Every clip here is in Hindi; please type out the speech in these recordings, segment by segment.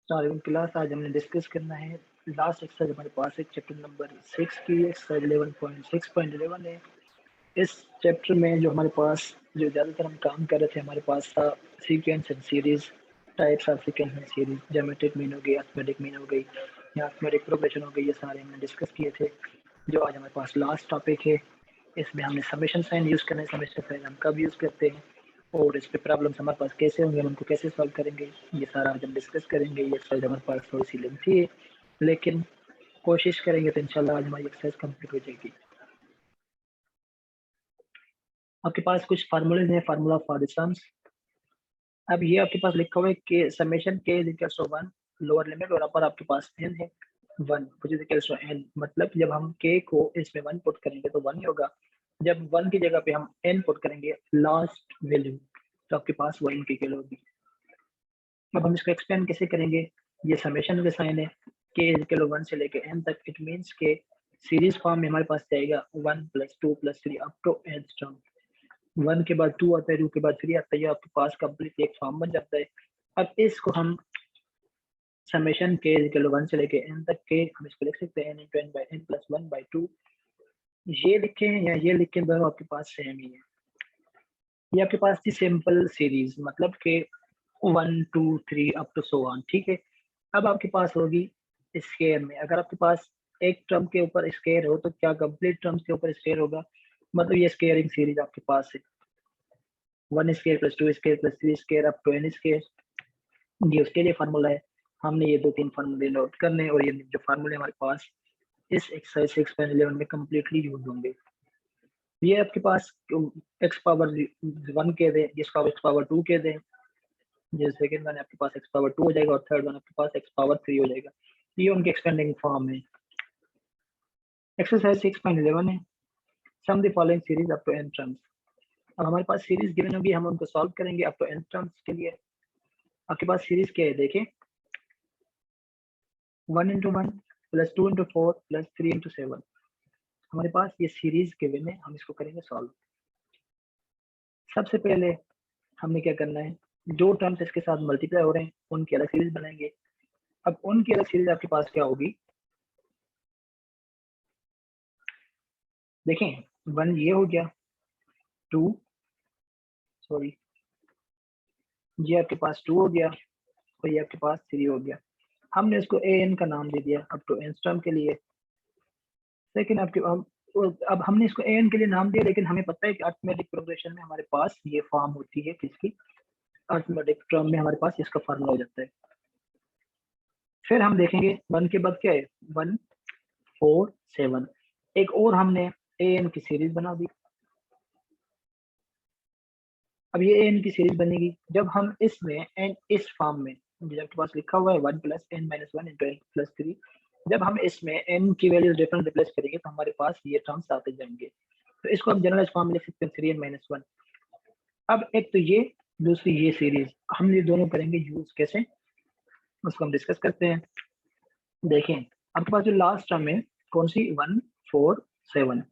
तो क्लास आज हमने डिस्कस करना है लास्ट एक्सरसाइज हमारे पास है चैप्टर नंबर 6 की एक्सरसाइज 11.6.11 है। इस चैप्टर में जो हमारे पास जो ज़्यादातर हम काम कर रहे थे हमारे पास था sequence and series, types of sequence and series, geometric mean हो गई, अर्थमेटिक मीन हो गई या अर्थमेटिक प्रोग्रेशन हो गई, ये सारे हमने डिस्कस किए थे। जो आज हमारे पास लास्ट टॉपिक है इसमें हमने समेशन साइन यूज़ करना है। समेशन साइन हम कब यूज़ करते हैं और इस पे प्रॉब्लम्स हमारे पास कैसे होंगे, हम उनको कैसे सॉल्व करेंगे, ये सारा आज हम डिस्कस करेंगे। ये एक्सरसाइज हमारे पास थोड़ी सी लेंथी है लेकिन कोशिश करेंगे तो इंशाल्लाह आज हमारी एक्सरसाइज कंप्लीट हो जाएगी। आपके पास कुछ फार्मूलेज हैं, फार्मूला फॉर द सम्स। अब ये आपके पास लिखा हुआ है कि समेशन के is equals to 1 lower limit और अपर आपके पास n है 1 which is equals to n, मतलब जब हम k को इसमें 1 पुट करेंगे तो 1 ही होगा। जब 1 की जगह पे हम n पुट करेंगे लास्ट वैल्यू तो आपके पास वो n की वैल्यू होगी। अब हम इसको एक्सपेंड कैसे करेंगे, ये समेशन का साइन है k इज इक्वल टू 1 से लेके n तक, इट मींस के सीरीज फॉर्म में हमारे पास जाएगा 1 + 2 + 3 अप टू nth टर्म। 1 के बाद 2 आता है, 2 के बाद 3 आता है, ये आपके पास कंप्लीट एक फॉर्म बन जाता है। अब इसको हम summation k is equal to 1 से लेके n तक के हम इसको लिख सकते हैं n × n / n + 1/2। ये लिखें या ये लिखें दोनों आपके पास सेम ही है। ये आपके पास थी सिंपल सीरीज, मतलब के 1 2 3 अप टू सो ऑन, ठीक है। अब आपके पास होगी स्केयर में, अगर आपके पास एक टर्म के ऊपर स्केयर हो तो क्या कंप्लीट टर्म्स के ऊपर स्केयर होगा, मतलब ये स्केयरिंग सीरीज आपके पास है 1 square + 2 square + 3 square up to n square. ये उसके लिए फार्मूला है, हमने ये 2-3 फार्मूले नोट करने हैं और ये जो फार्मूले हमारे पास इस एक्सरसाइज 6.11 में कम्प्लीटली यूज होंगे। ये आपके पास x पावर 1 के दें, जिसका x पावर 2 के दें, जो सेकंड वन आपके पास x पावर 2 हो जाएगा और थर्ड वन आपके पास x पावर 3 हो जाएगा। ये उनके एक्सपेंडिंग फॉर्म है। एक्सरसाइज 6.11 है, sum the following series up to n terms. अब हमारे पास सीरीज गिवन होगी, हम उनको सॉल्व करेंगे अप टू n टर्म्स के लिए। आपके पास सीरीज क्या है देखें, 1 × 1 + 2 × 4 + 3 × 7। हमारे पास ये सीरीज गिवन है, हम इसको करेंगे सॉल्व। सबसे पहले हमने क्या करना है, जो टर्म्स इसके साथ मल्टीप्लाई हो रहे हैं उनकी अलग सीरीज बनाएंगे। अब उनकी अलग सीरीज आपके पास क्या होगी, देखें 1 ये हो गया, 2 सॉरी ये आपके पास 2 हो गया और ये आपके पास 3 हो गया। हमने इसको an का नाम दे दिया अप टू n टर्म के लिए। लेकिन आपके अब हमने इसको an के लिए नाम दिया, लेकिन हमें पता है कि अर्थमेटिक प्रोग्रेशन में हमारे पास ये फॉर्म होती है किसकी, अर्थमेटिक टर्म में हमारे पास इसका फार्मूला हो जाता है। फिर हम देखेंगे 1 के बाद क्या है, 1 4 7। एक और हमने an की सीरीज बना दी। अब ये an की सीरीज बनेगी जब हम इसमें n इस फॉर्म में, जो आपके पास लिखा हुआ है 1 + n - 1 × n + 3, जब हम इसमें n की वैल्यू डिफरेंट रिप्लेस करेंगे तो हमारे पास ये टर्म्स आते जाएंगे। तो इसको हम जनरलाइज फॉर्म में लिख सकते हैं 3n - 1। अब एक तो ये, दूसरी ये सीरीज, हम ये दोनों करेंगे यूज कैसे, उसको हम डिस्कस करते हैं। देखें आपके पास जो लास्ट टर्म है कौन सी, 1 4 7,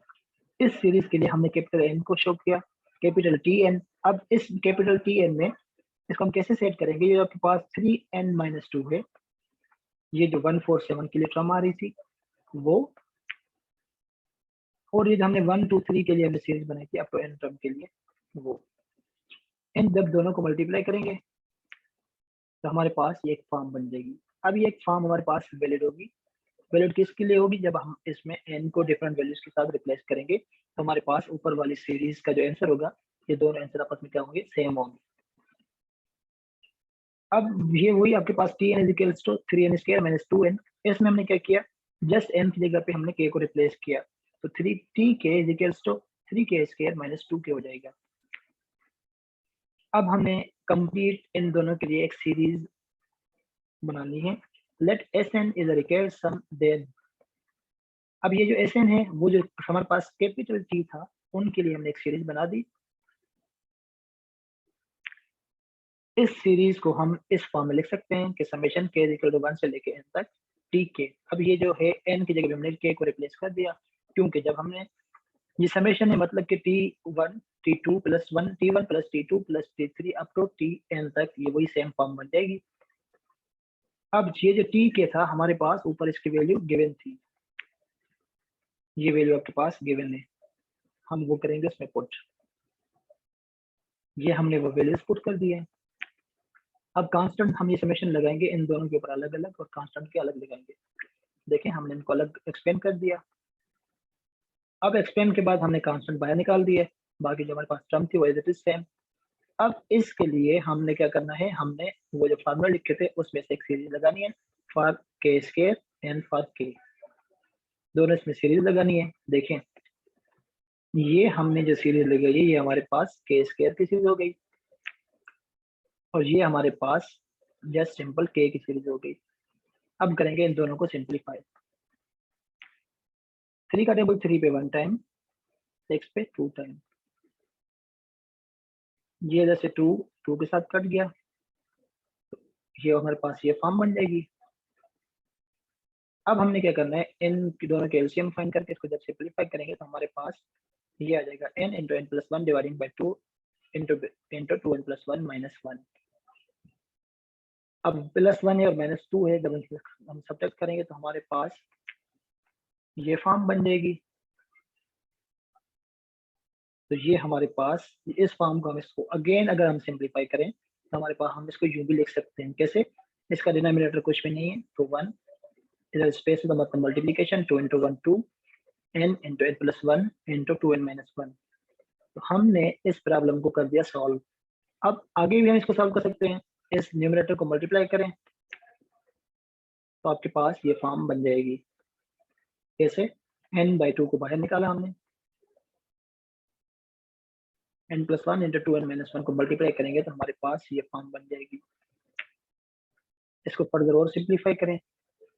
इस सीरीज के लिए हमने कैपिटल N को शो किया, कैपिटल TN। अब इस कैपिटल TN में इसको हम कैसे सेट करेंगे, ये आपके पास 3n - 2 है, ये जो 1 4 7 के लिए टर्म आ रही थी वो, और ये जो हमने 1 2 3 के लिए हमने सीरीज बनाई थी अप टू n टर्म के लिए वो, इन जब दोनों को मल्टीप्लाई करेंगे तो हमारे पास ये एक फॉर्म बन जाएगी। अब ये एक फॉर्म हमारे पास वैलिड होगी। वैलिड किसके लिए होगी, जब हम इसमें n को डिफरेंट वैल्यूज के साथ रिप्लेस करेंगे तो हमारे पास ऊपर वाली सीरीज का जो आंसर होगा, ये दोनों आंसर आपस में क्या होंगे, सेम होंगे। अब ये वही आपके पास Tn = 3n² - 2n, इसमें हमने क्या किया, जस्ट n की जगह पे हमने k को रिप्लेस किया तो 3tk = 3k² - 2k हो जाएगा। अब हमें कंप्लीट इन दोनों के लिए एक सीरीज बनानी है। Let Sn is a recursive sum then. अब ये जो Sn है वो जो हमारे पास कैपिटल T था उनके लिए हमने एक सीरीज बना दी। इस सीरीज को हम इस फॉर्म में लिख सकते हैं कि समेशन k = 1 से लेके n तक tk। अब ये जो है n की जगह हमने k को रिप्लेस कर दिया, क्योंकि जब हमने ये समेशन है मतलब कि t1 t2 + 1 t1 + t2 + t3 up to tn तक, ये वही सेम फॉर्म बन जाएगी। अब ये जो टी के था हमारे पास ऊपर इसकी वैल्यू गिवन थी, ये वैल्यू आपके पास गिवन है, हम वो करेंगे इसमें पुट, ये हमने वो वैल्यूज पुट कर दिए हैं। अब कांस्टेंट हम ये समेशन लगाएंगे इन दोनों के ऊपर अलग अलग और कांस्टेंट के अलग लगाएंगे। देखें हमने इनको अलग एक्सपेंड कर दिया। अब एक्सपेंड के बाद हमने कांस्टेंट बाहर निकाल दिए, बाकी जो हमारे पास टर्म थी वो इज इट इज सेम। अब इसके लिए हमने क्या करना है, हमने वो जो फार्मूला लिखे थे उसमें से एक सीरीज लगानी है, फॉर के स्क्वायर एंड फॉर के, दोनों इसमें सीरीज लगानी है। देखें ये हमने जो सीरीज लगाई है ये हमारे पास के स्क्वायर की सीरीज हो गई और ये हमारे पास जस्ट सिंपल के की सीरीज हो गई। अब करेंगे इन दोनों को सिंप्लीफाई। 3 का टेबल 3 पे 1 टाइम, 6 पे 2 टाइम, ये जैसे 2 2 के साथ कट गया, ये हमारे पास ये फॉर्म बन जाएगी। अब हमने क्या करना है, इन दोनों के एलसीएम फाइंड करके इसको जब सिंप्लीफाई करेंगे तो हमारे पास ये आ जाएगा n into n plus one dividing by 2 into 2n plus one minus 1। अब प्लस 1 है और माइनस 2 है, जब हम सब्ट्रैक्ट करेंगे तो हमारे पास ये फॉर्म बन जाएगी। तो ये हमारे पास इस फॉर्म को हम इसको अगेन अगर हम सिंप्लीफाई करें तो हमारे पास हम इसको यूं भी लिख सकते हैं, कैसे, इसका डिनोमिनेटर कुछ भी नहीं है तो 1 इधर स्पेस का मतलब multiplication 2 into 1 2 n into n plus 1 into 2n minus 1। तो हमने इस प्रॉब्लम को कर दिया सॉल्व। अब आगे भी हम इसको सॉल्व कर सकते हैं, इस न्यूमरेटर को मल्टीप्लाई करें तो आपके पास ये फॉर्म बन जाएगी, कैसे, n/2 को बाहर निकाला हमने, n plus 1 into 2n minus 1 को मल्टीप्लाई करेंगे तो हमारे पास ये फॉर्म बन जाएगी। इसको फर्दर और सिंप्लीफाई करें,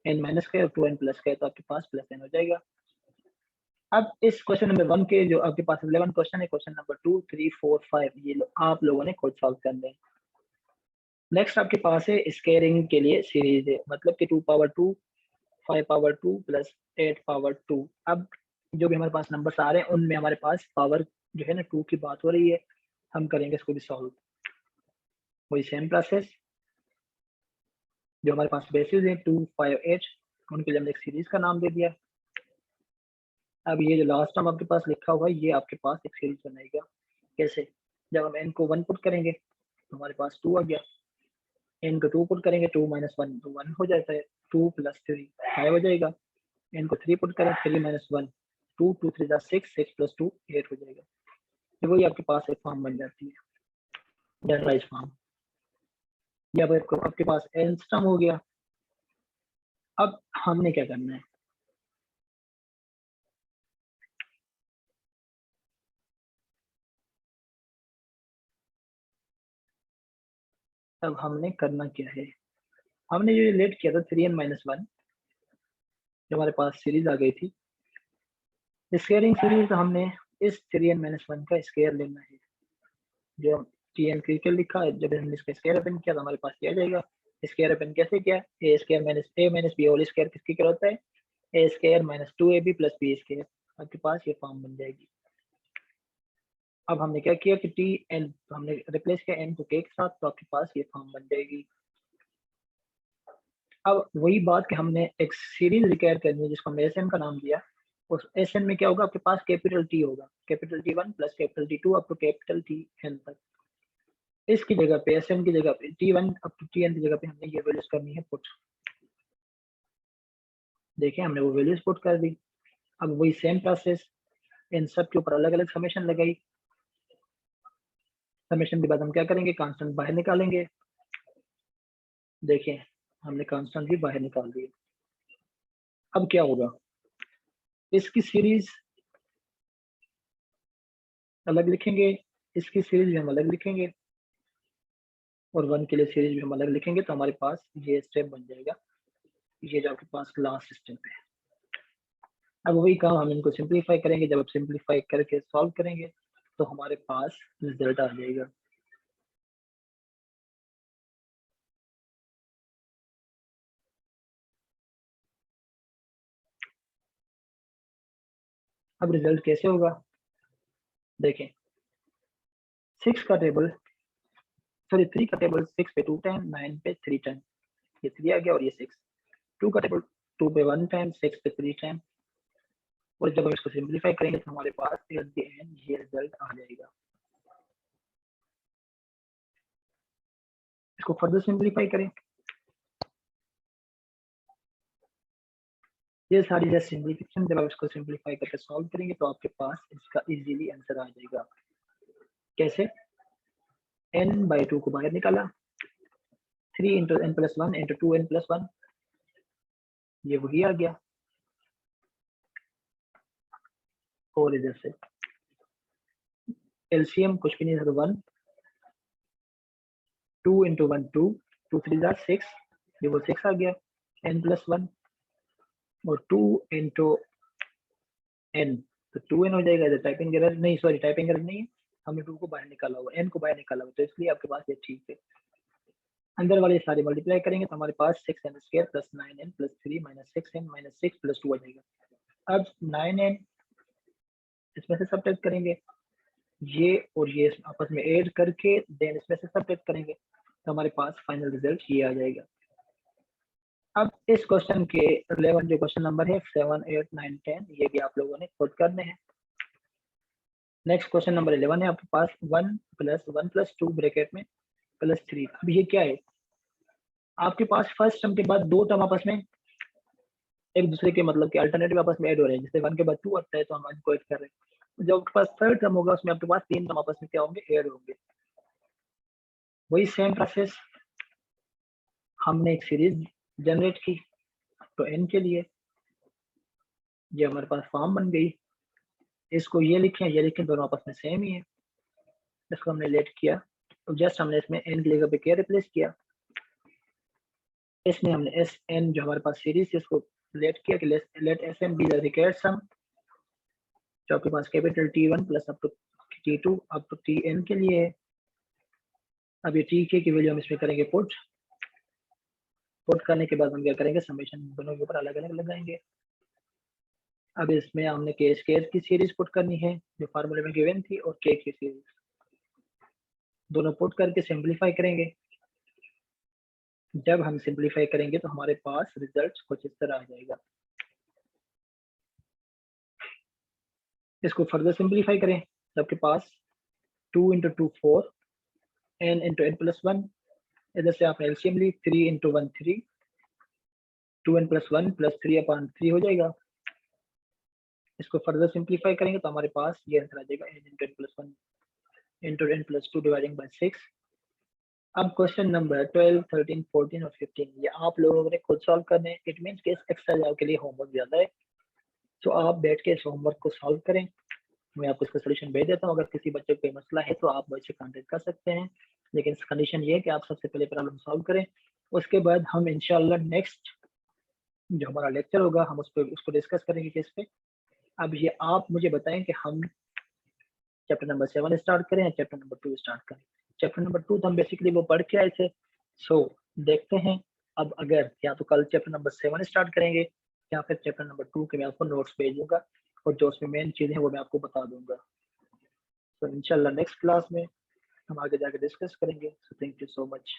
n माइनस का और 2n प्लस का तो आपके पास प्लस n हो जाएगा। अब इस क्वेश्चन नंबर 1 के जो आपके पास 11 क्वेश्चन है, क्वेश्चन नंबर 2 3 4 5 ये आप लोगों ने खुद सॉल्व करना है। नेक्स्ट आपके पास है स्केयरिंग के लिए सीरीज है, मतलब कि 2 पावर 2 5 पावर 2 प्लस 8 पावर 2। अब जो भी हमारे पास नंबर्स आ रहे हैं उनमें हमारे पास पावर जो है ना 2 की बात हो रही है, हम करेंगे इसको भी सॉल्व। वही सेम प्रोसेस, जो हमारे पास बेसिस है 2 5 8 उनके लिए हमने एक सीरीज का नाम दे दिया। अब ये जो लास्ट टर्म आपके पास लिखा हुआ है ये आपके पास एक सीरीज बनाएगा, कैसे, जब हम n को 1 पुट करेंगे तो हमारे पास 2 आ गया, n को 2 पुट करेंगे 2 माइनस 1 तो 1 हो जाता है, 2 प्लस 3 5 हो जाएगा, n को 3 पुट करें 3 माइनस 1 2 2 3 6 6 प्लस 2 8 हो जाएगा। तो वही आपके पास एक फॉर्म बन जाती है, जनरलाइज फॉर्म। ये अब आपके पास n टर्म हो गया। अब हमने क्या करना है, अब हमने करना क्या है, हमने जो लेट किया था 3n माइनस 1 जो हमारे पास सीरीज आ गई थी स्केयरिंग सीरीज, तो हमने इस 3n माइनस 1 का स्केयर लेना है। जो tn क्रिटिकल लिखा है, जब हमने इसका स्केयर अपन किया तो हमारे पास क्या जाएगा, स्केयर अपन कैसे किया, A square minus B whole square किसकी क्या होता है, A square minus 2ab plus B square. आपके पास ये फॉर्म बन जाएगी। अब हमने क्या किया कि टी एन हमने रिप्लेस किया एन को के साथ, तो आपके पास ये फॉर्म बन जाएगी। अब वही बात कि हमने एक सीरीज रिक्वायर करनी है जिसको हमने एस एन का नाम दिया, उस एस एन में क्या होगा, आपके पास कैपिटल टी होगा, capital T1 plus capital T2 up to capital Tn तक। इसकी जगह पे एस एन की जगह पे T1 अप टू Tn की जगह पे हमने ये वैल्यूज करनी है पुट। देखिए हमने वो वैल्यूज पुट कर दी। अब वही सेम प्रोसेस, इन सब के ऊपर अलग अलग समेशन लगाई। समेशन के बाद हम क्या करेंगे, कांस्टेंट बाहर निकालेंगे। देखिए हमने कांस्टेंट भी बाहर निकाल दिए। अब क्या होगा, इसकी सीरीज अलग लिखेंगे, इसकी सीरीज भी हम अलग लिखेंगे और 1 के लिए सीरीज भी हम अलग लिखेंगे, तो हमारे पास ये स्टेप बन जाएगा, ये जो आपके पास लास्ट स्टेप है। अब वही काम हम इनको सिंप्लीफाई करेंगे, जब आप सिंप्लीफाई करके सॉल्व करेंगे तो हमारे पास रिजल्ट आ जाएगा। अब रिजल्ट कैसे होगा, देखें 6 का टेबल सॉरी 3 का टेबल 6 पे 2 टाइम 9 पे 3 टाइम, ये 3 आ गया और ये 6। 2 का टेबल 2 पे 1 टाइम, 6 पे 3 टाइम, और जब हम इसको सिंप्लीफाई करेंगे तो हमारे पास एट द एंड ये रिजल्ट आ जाएगा। इसको फर्दर सिंप्लीफाई करें, ये सारी जस्ट सिंप्लीफिकेशन, जब आप इसको सिंप्लीफाई करके सॉल्व करेंगे तो आपके पास इसका इजीली आंसर आ जाएगा। कैसे? n by 2 को बाहर निकाला, 3 into n plus 1 into 2n plus 1, ये वही आ गया। और इधर से एलसीएम कुछ भी नहीं था, 1, 2 into 1 2, 2 3 जा 6, ये वो 6 आ गया, n plus 1 और 2 into n, तो 2n हो जाएगा। इधर टाइपिंग एरर नहीं, सॉरी टाइपिंग एरर नहीं है, हमने 2 को बाहर निकाला हुआ, n को बाहर निकाला हुआ, तो इसलिए आपके पास ये ठीक है। अंदर वाले सारे मल्टीप्लाई करेंगे तो हमारे पास 6n square plus 9n plus 3 minus 6n minus 6 plus 2 आ जाएगा। अब 9n इसमें से सब्ट्रैक्ट करेंगे, ये और ये आपस में ऐड करके देन इसमें से सब्ट्रैक्ट करेंगे तो हमारे पास फाइनल रिजल्ट ये आ जाएगा। अब इस क्वेश्चन के रिलेवेंट जो क्वेश्चन नंबर है 7, 8, 9, 10 ये भी आप लोगों ने खुद करने हैं। नेक्स्ट क्वेश्चन नंबर 11 है आपके पास 1 + 2 ब्रैकेट में प्लस 3। अब ये क्या है? आपके पास फर्स्ट टर्म के बाद दो टर्म आपस में एक दूसरे के मतलब कि अल्टरनेटिव आपस में ऐड हो रहे हैं, जैसे 1 के बाद 2 आता है तो हम 1 को ऐड कर रहे हैं। जब आपके पास थर्ड टर्म होगा उसमें आपके पास 3 टर्म आपस में क्या होंगे? ऐड होंगे। वही सेम प्रोसेस, हमने एक सीरीज जनरेट की तो n के लिए ये हमारे पास फॉर्म बन गई। इसको ये लिखें दोनों आपस में सेम ही है। इसको हमने लेट किया तो जस्ट हमने इसमें n की जगह पे क्या रिप्लेस किया, इसमें हमने एस एन जो हमारे पास सीरीज है इसको लेट किया कि let S N be the required sum, जो आपके पास capital T1 plus up to T2 up to Tn के लिए है। अब ये टी के की वैल्यू हम इसमें करेंगे पुट करने के बाद हम क्या करेंगे, समेशन दोनों के ऊपर अलग अलग लगाएंगे। अब इसमें हमने के स्क्वायर की सीरीज पुट करनी है जो फार्मूले में गिवन थी, और के की सीरीज दोनों पुट करके सिंप्लीफाई करेंगे। जब हम सिंप्लीफाई करेंगे तो हमारे पास रिजल्ट कुछ इस तरह आ जाएगा। इसको फर्दर सिंप्लीफाई करें तो आपके पास 2 × 2 4, n × n plus 1, इधर से आपने एलसीएम ली 3 × 1 3, 2n plus 1 plus 3/3 हो जाएगा। इसको फर्दर सिंप्लीफाई करेंगे तो हमारे पास ये आंसर आ जाएगा n × n plus 1 × n plus 2 dividing by 6। अब क्वेश्चन नंबर 12, 13, 14 और 15 ये आप लोगों ने खुद सॉल्व करने हैं। इट मींस कि इस एक्सरसाइज आपके लिए होमवर्क ज्यादा है, तो आप बैठ के इस होमवर्क को सॉल्व करें। मैं आपको इसका सोल्यूशन भेज देता हूँ। अगर किसी बच्चे को कोई मसला है तो आप मुझसे कांटेक्ट कर सकते हैं, लेकिन कंडीशन ये है कि आप सबसे पहले प्रॉब्लम सॉल्व करें। उसके बाद हम इंशाल्लाह नेक्स्ट जो हमारा लेक्चर होगा हम उसको डिस्कस करेंगे किस पे। अब ये आप मुझे बताएं कि हम चैप्टर नंबर 7 स्टार्ट करें या चैप्टर नंबर 2 स्टार्ट करें। चैप्टर नंबर 2 तो हम बेसिकली वो पढ़ के आए थे, सो देखते हैं। अब अगर या तो कल चैप्टर नंबर 7 स्टार्ट करेंगे या फिर चैप्टर नंबर 2 के मैं आपको नोट्स भेजूंगा और जो उसमें मेन चीज़ें हैं वो मैं आपको बता दूंगा। तो इंशाल्लाह नेक्स्ट क्लास में हम आगे जाके डिस्कस करेंगे। So thank you so much.